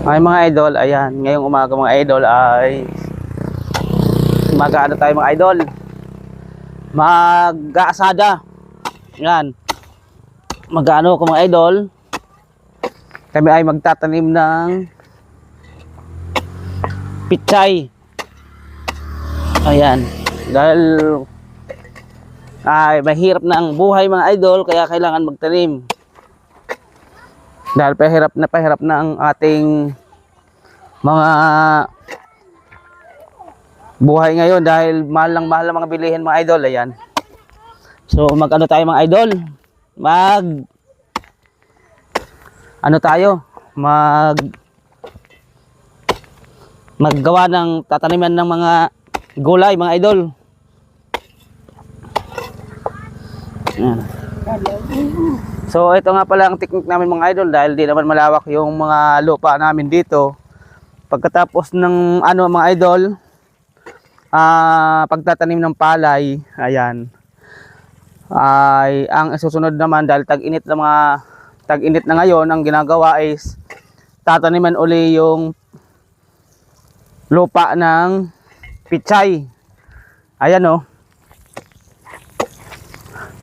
Ay mga idol, ayan, ngayong umaga mga idol ay mag-ano tayo mga idol, mag-aasada. Yan, mag-ano ko mga idol, kami ay magtatanim ng pichay. Ayan, dahil ay mahirap na ang buhay mga idol, kaya kailangan magtanim. Dahil pahirap na ang ating mga buhay ngayon dahil mahal ang mga bilihin mga idol. Ayan. So mag-ano tayo mga idol? Maggawa ng tataniman ng mga gulay mga idol. Ayan. So ito nga pala ang technique namin mga idol dahil di naman malawak yung mga lupa namin dito. Pagkatapos ng ano mga idol, pagtatanim ng palay, ayan, ay ang susunod naman dahil tag-init na ngayon, ang ginagawa is tataniman uli yung lupa ng pichay. Ayan o.